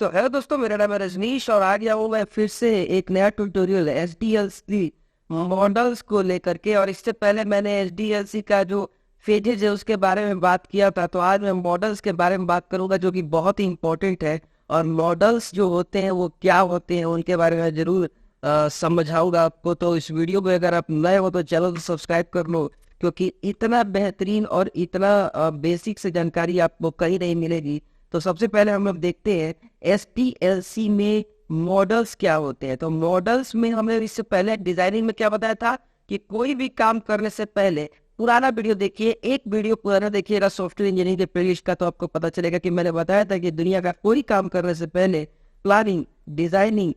तो हेलो दोस्तों, मेरा नाम है रजनीश और आ गया हूँ मैं फिर से एक नया ट्यूटोरियल एचडीएलसी मॉडल्स को लेकर के। और इससे पहले मैंने एचडीएलसी का जो फेजेज है उसके बारे में बात किया था। तो आज मैं मॉडल्स के बारे में बात करूंगा जो कि बहुत ही इंपॉर्टेंट है। और मॉडल्स जो होते हैं वो क्या होते हैं उनके बारे में जरूर समझाऊंगा आपको। तो इस वीडियो में अगर आप नए हो तो चैनल को सब्सक्राइब कर लो, क्योंकि इतना बेहतरीन और इतना बेसिक से जानकारी आपको कहीं नहीं मिलेगी। तो सबसे पहले हम लोग देखते हैं एसटीएलसी में मॉडल्स क्या होते हैं। तो मॉडल्स में हमने इससे पहले डिजाइनिंग में क्या बताया था कि कोई भी काम करने से पहले पुराना वीडियो देखिए, एक वीडियो पुराना देखिएगा सॉफ्टवेयर इंजीनियरिंग के प्लेलिस्ट का, तो आपको पता चलेगा कि मैंने बताया था कि दुनिया का कोई काम करने से पहले planning, designing,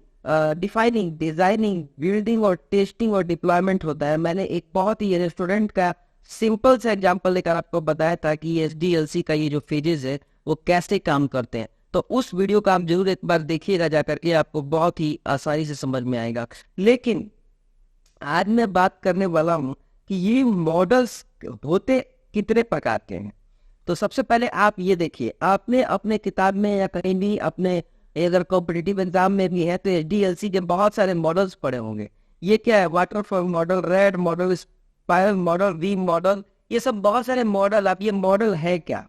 defining, designing, building और टेस्टिंग और डिप्लॉयमेंट होता है। मैंने एक बहुत ही रेस्टोरेंट का सिंपल सा एग्जांपल लेकर आपको बताया था कि एसडीएलसी का ये जो फेजेस है वो कैसे काम करते हैं। तो उस वीडियो का आप जरूर एक बार देखिएगा जाकर के, आपको बहुत ही आसानी से समझ में आएगा। लेकिन आज मैं बात करने वाला हूं कि ये मॉडल्स होते कितने प्रकार के हैं। तो सबसे पहले आप ये देखिए, आपने अपने किताब में या कहीं भी अपने अगर कॉम्पिटिटिव एग्जाम में भी है तो एचडीएलसी के बहुत सारे मॉडल्स पढ़े होंगे। ये क्या है? Waterfall model, RAD model, spiral model, V model, ये सब बहुत सारे मॉडल। अब ये मॉडल है क्या?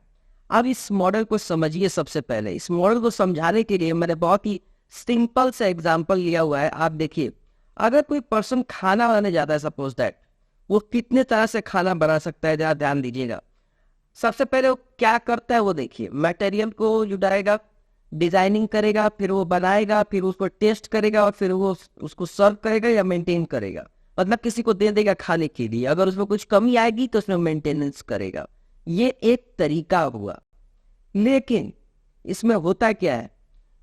अब इस मॉडल को समझिए। सबसे पहले इस मॉडल को समझाने के लिए मैंने बहुत ही सिंपल सा एग्जांपल लिया हुआ है। आप देखिए, अगर कोई पर्सन खाना बनाने जाता है, सपोज दैट, वो कितने तरह से खाना बना सकता है, जरा ध्यान दीजिएगा। सबसे पहले वो क्या करता है वो देखिए, मटेरियल को जुटाएगा, डिजाइनिंग करेगा, फिर वो बनाएगा, फिर उसको टेस्ट करेगा और फिर वो उसको सर्व करेगा या मेंटेन करेगा। मतलब किसी को दे देगा खाने के लिए, अगर उसमें कुछ कमी आएगी तो उसमें मेंटेनेंस करेगा। ये एक तरीका हुआ। लेकिन इसमें होता क्या है,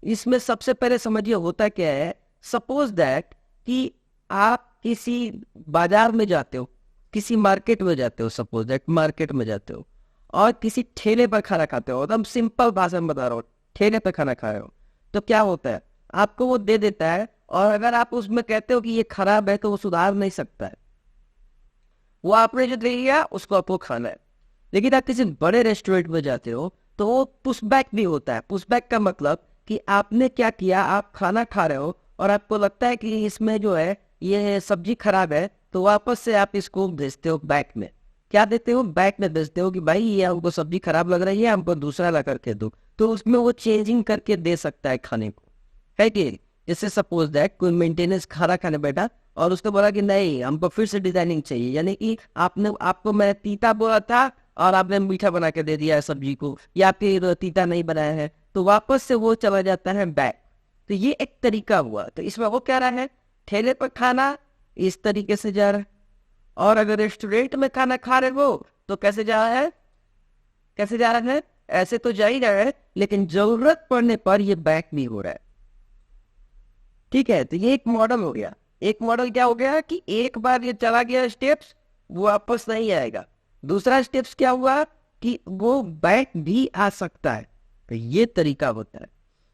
इसमें सबसे पहले समझिए होता क्या है। सपोज दैट कि आप किसी बाजार में जाते हो, किसी मार्केट में जाते हो, सपोज दैट मार्केट में जाते हो और किसी ठेले पर खाना खाते हो। एकदम सिंपल भाषा में बता रहा हूँ, ठेले पर खाना खा रहे हो तो क्या होता है, आपको वो दे देता है और अगर आप उसमें कहते हो कि ये खराब है तो वो सुधार नहीं सकता है। वो आपने जो दे दिया उसको आपको खाना है। लेकिन आप किसी बड़े रेस्टोरेंट में जाते हो तो वो पुशबैक भी होता है। पुशबैक का मतलब कि आपने क्या किया, आप खाना खा रहे हो और आपको लगता है कि इसमें जो है ये सब्जी खराब है, तो वापस से आप इसको भेजते हो बैक में। क्या देते हो? बैक में भेजते हो कि भाई ये हमको सब्जी खराब लग रही है, हमको दूसरा ला करके दो। तो उसमें वो चेंजिंग करके दे सकता है खाने को, है कि? जैसे सपोज दैट कोई मेंटेनेंस खाना खाने बैठा और उसने बोला कि नहीं हमको फिर से डिजाइनिंग चाहिए, यानी कि आपको मैं तीता बोला था और आपने मीठा बना के दे दिया है सब्जी को, या फिर तीता नहीं बनाया है, तो वापस से वो चला जाता है बैक। तो ये एक तरीका हुआ। तो इसमें वो क्या रहा है, ठेले पर खाना इस तरीके से जा रहा है, और अगर रेस्टोरेंट में खाना खा रहे हो तो कैसे जा रहा है, कैसे जा रहा है? ऐसे तो जा ही रहा है, लेकिन जरूरत पड़ने पर ये बैक भी हो रहा है। ठीक है, तो ये एक मॉडल हो गया। एक मॉडल क्या हो गया कि एक बार ये चला गया स्टेप्स, वो वापस नहीं आएगा। दूसरा स्टेप्स क्या हुआ कि वो बैक भी आ सकता है। तो ये तरीका होता है।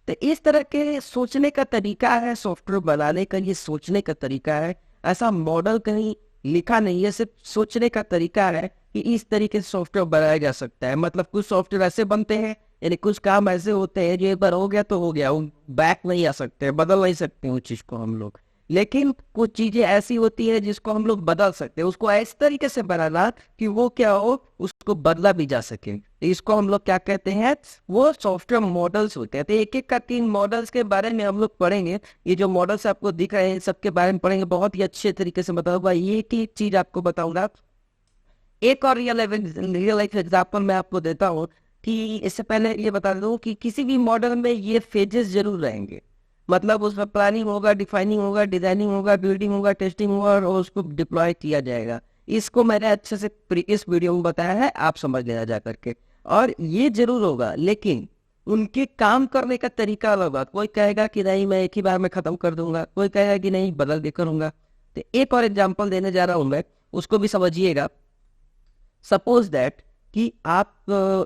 तो इस तरह के सोचने का तरीका है सॉफ्टवेयर बनाने का, ये सोचने का तरीका है। ऐसा मॉडल कहीं लिखा नहीं है, सिर्फ सोचने का तरीका है कि इस तरीके से सॉफ्टवेयर बनाया जा सकता है। मतलब कुछ सॉफ्टवेयर ऐसे बनते हैं, यानी कुछ काम ऐसे होते हैं जो एक बार हो गया तो हो गया, वो बैक नहीं आ सकते, बदल नहीं सकते उस चीज को हम लोग। लेकिन कुछ चीजें ऐसी होती है जिसको हम लोग बदल सकते हैं, उसको इस तरीके से बनाना कि वो क्या हो, उसको बदला भी जा सके। तो इसको हम लोग क्या कहते हैं, वो सॉफ्टवेयर मॉडल्स होते हैं। तो एक एक का 3 मॉडल्स के बारे में हम लोग पढ़ेंगे। ये जो मॉडल्स आपको दिख रहे हैं सबके बारे में पढ़ेंगे, बहुत ही अच्छे तरीके से बताऊंगा। ये एक चीज आपको बताऊंगा। एक और रियल लाइफ एग्जाम्पल मैं आपको देता हूँ कि इससे पहले ये बता दूं कि किसी भी मॉडल में ये फेजेस जरूर रहेंगे। मतलब उसमें प्लानिंग होगा, डिफाइनिंग होगा, डिजाइनिंग होगा, बिल्डिंग होगा, टेस्टिंग होगा और उसको डिप्लॉय किया जाएगा। इसको मैंने अच्छे से इस वीडियो में बताया है, आप समझ लेना जा करके। और ये जरूर होगा, लेकिन उनके काम करने का तरीका अलग होगा। कोई कहेगा कि नहीं मैं एक ही बार में खत्म कर दूंगा, कोई कहेगा कि नहीं बदल के करूंगा। तो एक और एग्जाम्पल देने जा रहा हूं मैं, उसको भी समझिएगा। सपोज दैट कि आप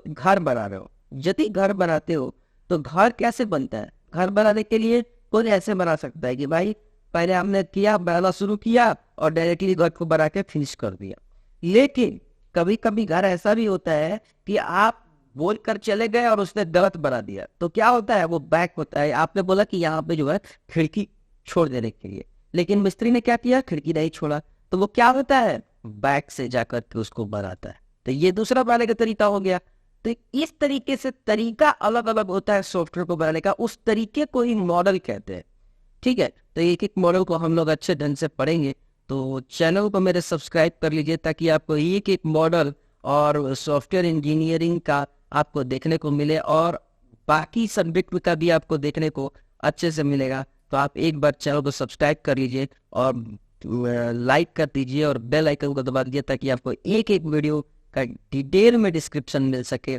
घर बना रहे हो। यदि घर बनाते हो तो घर कैसे बनता है? घर बनाने के लिए कोई ऐसे बना सकता है कि भाई पहले हमने किया, बनाना शुरू किया और डायरेक्टली घर को बना के फिनिश कर दिया। लेकिन कभी कभी घर ऐसा भी होता है कि आप बोल कर चले गए और उसने गलत बना दिया, तो क्या होता है, वो बैक होता है। आपने बोला कि यहाँ पे जो है खिड़की छोड़ देने के लिए, लेकिन मिस्त्री ने क्या किया, खिड़की नहीं छोड़ा, तो वो क्या होता है, बैक से जाकर के उसको बनाता है। तो ये दूसरा बनाने का तरीका हो गया। तो इस तरीके से तरीका अलग अलग होता है सॉफ्टवेयर को बनाने का, उस तरीके को ही मॉडल कहते हैं। ठीक है, तो एक एक मॉडल को हम लोग अच्छे ढंग से पढ़ेंगे। तो चैनल को मेरे सब्सक्राइब कर लीजिए, ताकि आपको एक एक मॉडल और सॉफ्टवेयर इंजीनियरिंग का आपको देखने को मिले, और बाकी सब्जेक्ट का भी आपको देखने को अच्छे से मिलेगा। तो आप एक बार चैनल को सब्सक्राइब कर लीजिए और लाइक कर दीजिए और बेल आइकन को दबा दीजिए, ताकि आपको एक एक वीडियो का डिटेल में डिस्क्रिप्शन मिल सके,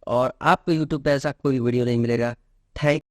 और आपको यूट्यूब पे ऐसा कोई वीडियो नहीं मिलेगा। थैंक